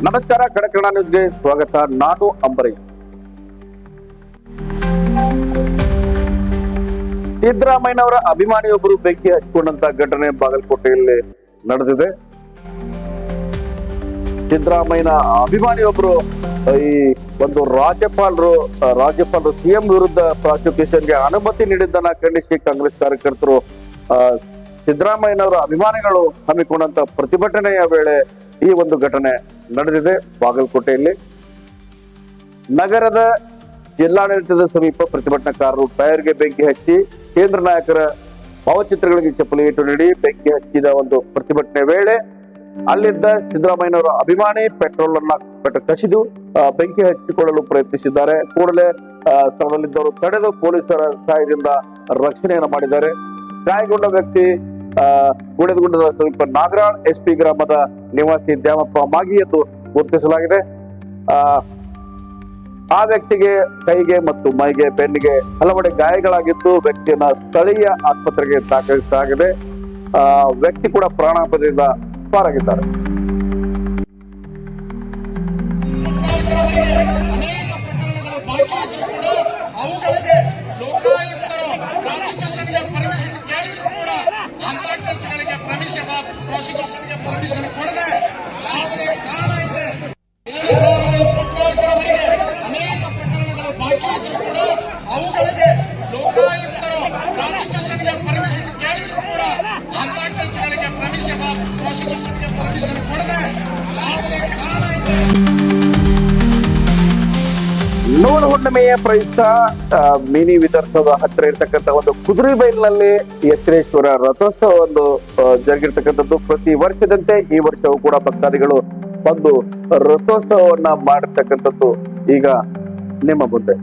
ನಮಸ್ಕಾರ, ಕನ್ನಡ ನ್ಯೂಸ್ಗೆ ಸ್ವಾಗತ. ನಾನು ಅಂಬರೀಶ್. ಸಿದ್ದರಾಮಯ್ಯನವರ ಅಭಿಮಾನಿಯೊಬ್ಬರು ಬೆಂಕಿ ಹಚ್ಚಿಕೊಂಡಂತ ಘಟನೆ ಬಾಗಲಕೋಟೆಯಲ್ಲಿ ನಡೆದಿದೆ. ಸಿದ್ದರಾಮಯ್ಯನ ಅಭಿಮಾನಿಯೊಬ್ಬರು ಈ ಒಂದು ರಾಜ್ಯಪಾಲರು ಸಿಎಂ ವಿರುದ್ಧ ಪ್ರಾಸಿಕ್ಯೂಷನ್ಗೆ ಅನುಮತಿ ನೀಡಿದ್ದನ್ನ ಖಂಡಿಸಿ ಕಾಂಗ್ರೆಸ್ ಕಾರ್ಯಕರ್ತರು ಸಿದ್ದರಾಮಯ್ಯನವರ ಅಭಿಮಾನಿಗಳು ಹಮ್ಮಿಕೊಂಡಂತ ಪ್ರತಿಭಟನೆಯ ವೇಳೆ ಈ ಒಂದು ಘಟನೆ ನಡೆದಿದೆ. ಬಾಗಲಕೋಟೆಯಲ್ಲಿ ನಗರದ ಜಿಲ್ಲಾಡಳಿತದ ಸಮೀಪ ಪ್ರತಿಭಟನಾಕಾರರು ಟೈರ್ಗೆ ಬೆಂಕಿ ಹಚ್ಚಿ ಕೇಂದ್ರ ನಾಯಕರ ಭಾವಚಿತ್ರಗಳಿಗೆ ಚಪ್ಪಲಿ ಏಟು ನೀಡಿ ಬೆಂಕಿ ಹಚ್ಚಿದ ಒಂದು ಪ್ರತಿಭಟನೆ ವೇಳೆ ಅಲ್ಲಿದ್ದ ಸಿದ್ದರಾಮಯ್ಯನವರ ಅಭಿಮಾನಿ ಪೆಟ್ರೋಲ್ ಅನ್ನ ಕಸಿದು ಬೆಂಕಿ ಹಚ್ಚಿಕೊಳ್ಳಲು ಪ್ರಯತ್ನಿಸಿದ್ದಾರೆ. ಕೂಡಲೇ ಸ್ಥಳದಲ್ಲಿದ್ದವರು ತಡೆದು ಪೊಲೀಸರ ಸಹಾಯದಿಂದ ರಕ್ಷಣೆಯನ್ನು ಮಾಡಿದ್ದಾರೆ. ಗಾಯಗೊಂಡ ವ್ಯಕ್ತಿ ಗುಡದಗುಡ್ಡದ ಸಮೀಪ ನಾಗರಾಳ್ ಎಸ್ಪಿ ಗ್ರಾಮದ ನಿವಾಸಿ ದ್ಯಾಮಪ್ಪ ಮಾಗಿ ಎಂದು ಗುರುತಿಸಲಾಗಿದೆ. ಆ ವ್ಯಕ್ತಿಗೆ ಕೈಗೆ ಮತ್ತು ಮೈಗೆ, ಬೆನ್ನಿಗೆ ಹಲವೆಡೆ ಗಾಯಗಳಾಗಿದ್ದು ವ್ಯಕ್ತಿಯನ್ನ ಸ್ಥಳೀಯ ಆಸ್ಪತ್ರೆಗೆ ದಾಖಲಿಸಲಾಗಿದೆ. ವ್ಯಕ್ತಿ ಕೂಡ ಪ್ರಾಣಾಪಾಯದಿಂದ ಪಾರಾಗಿದ್ದಾರೆ. ಪರ್ಮಿಷನ್ ಕೊಡದೆ ಯಾವುದೇ ಕಾರಣ ಇದೆ. ಅನೇಕ ಪ್ರಕರಣಗಳು ಬಾಕಿ ಇದ್ರೂ ಕೂಡ ಅವುಗಳಿಗೆ ಲೋಕಾಯುಕ್ತರು ಪ್ರಾಸಿಕ್ಯೂಷನ್ಗೆ ಪರ್ಮಿಷನ್ ಕೇಳಿದ್ರು ಕೂಡ ಅಂತ ಕೆಲಸಗಳಿಗೆ ಪ್ರಾಸಿಕ್ಯೂಷನ್ಗೆ ಪರ್ಮಿಷನ್ ಕೊಡದೆ ಯಾವುದೇ ಕಾರಣ ಇದೆ. ನೂರು ಹುಣ್ಣಿಮೆಯ ಪ್ರಯುಕ್ತ ಮಿನಿ ವಿಧಾನಸೌಧ ಹತ್ತಿರ ಇರ್ತಕ್ಕಂಥ ಒಂದು ಕುದುರೆಬೈಲಿನಲ್ಲಿ ಯತ್ರೇಶ್ವರ ರಥೋತ್ಸವ ಒಂದು ಜರುಗಿರ್ತಕ್ಕಂಥದ್ದು. ಪ್ರತಿ ವರ್ಷದಂತೆ ಈ ವರ್ಷವೂ ಕೂಡ ಭಕ್ತಾದಿಗಳು ಬಂದು ರಥೋತ್ಸವವನ್ನ ಮಾಡಿರ್ತಕ್ಕಂಥದ್ದು ಈಗ ನಿಮ್ಮ ಮುಂದೆ.